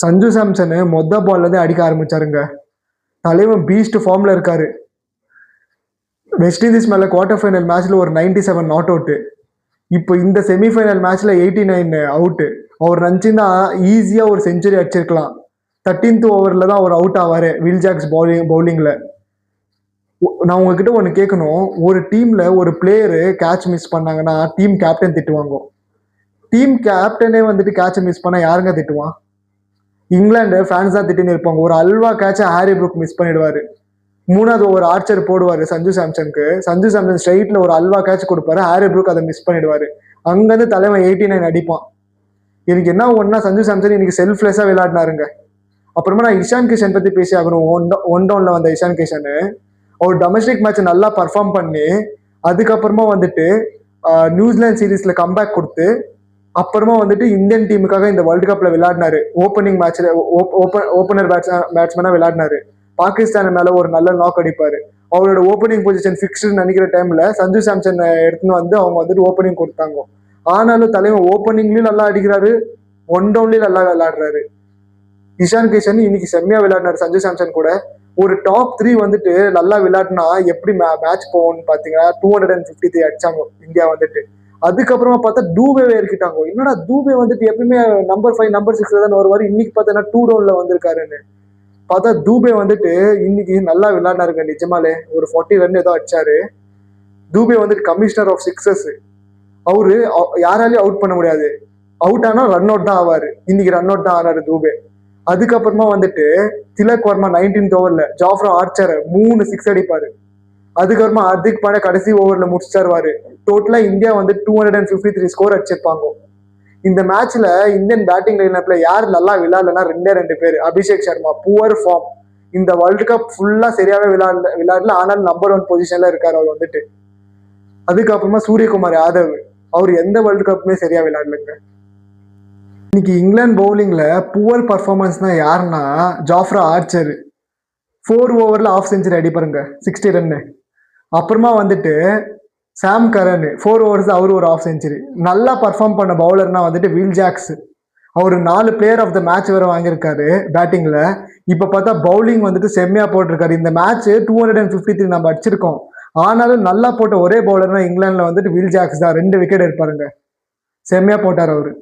சஞ்சு சாம்சன் மொத்த பால்ல இருந்து அடிக்க ஆரம்பிச்சாருங்க. தலைவன் பீஸ்ட் ஃபார்ம்ல இருக்காரு. வெஸ்ட் இண்டீஸ் மேல குவார்டர் ஃபைனல் மேட்ச்ல ஒரு 97 நாட் அவுட். இப்போ இந்த செமிஃபைனல் மேட்ச்ல 89 அவுட். அவர் நினைச்சிருந்தா ஈஸியா ஒரு செஞ்சுரி அடிச்சிருக்கலாம். 13th ஓவர்ல தான் அவர் அவுட் ஆவாரு வில் ஜாக்ஸ் பவுலிங்ல. நான் உங்ககிட்ட ஒன்று கேட்கணும். ஒரு டீம்ல ஒரு பிளேயரு கேட்ச் மிஸ் பண்ணாங்கன்னா டீம் கேப்டன் திட்டுவாங்க. டீம் கேப்டனே வந்துட்டு கேட்சை மிஸ் பண்ணா யாருங்க திட்டுவான்? இங்கிலாந்து ஃபேன்ஸ் தான் திட்டின்னு இருப்பாங்க. ஒரு அல்வா கேட்சை ஹாரி புரூக் மிஸ் பண்ணிடுவாரு. 3வது ஓவர் ஆர்ச்சர் போடுவாரு சஞ்சு சாம்சனுக்கு. சஞ்சு சாம்சன் ஸ்ட்ரைட்ல ஒரு அல்வா கேட்ச் கொடுப்பாரு. ஹாரி புரூக் அதை மிஸ் பண்ணிடுவாரு. அங்கிருந்து தலைவன் 89 அடிப்பான். எனக்கு என்ன ஒன்னா சஞ்சு சாம்சன் இன்னைக்கு செல்ஃப்லெஸ்ஸா விளையாடினாருங்க. அப்புறமா நான் இஷான் கிஷன் பத்தி பேசி ஆகணும். ஒன் டவுன்ல வந்த இஷான் கிஷன் அவர் டொமஸ்டிக் மேட்ச் நல்லா பர்ஃபார்ம் பண்ணி அதுக்கப்புறமா வந்துட்டு நியூசிலாந்து சீரீஸ்ல கம்பேக் கொடுத்து அப்புறமா வந்துட்டு இந்தியன் டீமுக்காக இந்த வேர்ல்டு கப்ல விளையாடினாரு. ஓப்பனிங் மேட்ச்ல ஓப்பனர் பேட்ஸ்மேனா விளையாடினாரு. பாகிஸ்தான் மேல ஒரு நல்ல நாக் அடிப்பாரு. அவரோட ஓப்பனிங் பொசிஷன் ஃபிக்ஸ்டு நினைக்கிற டைம்ல சஞ்சு சாம்சன் எடுத்துன்னு வந்து அவங்க வந்துட்டு ஓப்பனிங் கொடுத்தாங்க. ஆனாலும் தலைவன் ஓப்பனிங்லயும் நல்லா அடிக்கிறாரு, ஒன் டவுன்லயும் நல்லா விளையாடுறாரு. இஷான் கிஷன் இன்னைக்கு செம்மையா விளையாடினாரு சஞ்சு சாம்சன் கூட. ஒரு டாப் 3 வந்துட்டு நல்லா விளையாடினா எப்படி மேட்ச் போகும்னு பாத்தீங்கன்னா 253 அடிச்சாங்க இந்தியா வந்துட்டு. அதுக்கப்புறமா பார்த்தா டூபேவே இருக்கிட்டாங்க. என்னடா டூபே வந்துட்டு எப்பயுமே நம்பர் 5 நம்பர் 6 தான் வருவாரு. இன்னைக்கு பார்த்தா 2 டவுன்ல வந்திருக்காருன்னு பார்த்தா தூபே வந்துட்டு இன்னைக்கு நல்லா விளையாடினாருங்க. நிஜமாலே ஒரு 40 ரன் ஏதோ அடிச்சாரு. தூபே வந்துட்டு கமிஷனர் ஆஃப் சிக்ஸஸ். அவரு யாராலையும் அவுட் பண்ண முடியாது. அவுட் ஆனா ரன் அவுட் தான் ஆவாரு. இன்னைக்கு ரன் அவுட் தான் ஆனாரு தூபே. அதுக்கப்புறமா வந்துட்டு திலக் வர்மா 19th ஓவர்ல ஜாஃப்ரா ஆர்ச்சர் 3 6 அடிப்பாரு. அதுக்கப்புறமா ஹார்திக் பாண்டியா கடைசி ஓவர்ல முடிச்சிட்டாரு. டோட்டலா இந்தியா வந்து 253 ஸ்கோர் அடிச்சிருப்பாங்க. இந்த மேட்ச்ல இந்தியன் பேட்டிங் லைனப்ல யார் நல்லா விளையாடலன்னா 2 பேர். Abhishek Sharma poor form. இந்த வேர்ல்டு கப் ஃபுல்லா சரியாவே விளையாடல. ஆனாலும் நம்பர் 1 பொசிஷன்ல இருக்காரு அவர் வந்துட்டு. அதுக்கப்புறமா சூரியகுமார் யாதவ் அவர் எந்த வேர்ல்டு கப்புமே சரியா விளையாடலங்க. இன்னைக்கு இங்கிலாந்து பவுலிங்ல புவர் பர்ஃபார்மன்ஸ்னா யாருன்னா ஜாஃப்ரா ஆர்ச்சர். 4 ஓவர்ல ஆஃப் செஞ்சுரி அடிப்பாருங்க 60 ரன்னு. அப்புறமா வந்துட்டு சாம் கரன் 4 ஓவர்ஸ் அவரு ஒரு ஆஃப் செஞ்சுரி. நல்லா பர்ஃபார்ம் பண்ண பவுலர்னா வந்துட்டு வில் ஜாக்ஸ். அவரு 4 பிளேயர் ஆஃப் த மேட்ச் வரை வாங்கியிருக்காரு பேட்டிங்ல. இப்ப பார்த்தா பவுலிங் வந்துட்டு செம்மையா போட்டிருக்காரு. இந்த மேட்ச் 253 நம்ம அடிச்சிருக்கோம். ஆனாலும் நல்லா போட்ட ஒரே பவுலர்னா இங்கிலாந்துல வந்துட்டு வில் ஜாக்ஸ் தான். 2 விக்கெட் எடுப்பாருங்க. செம்மையா போட்டார் அவரு.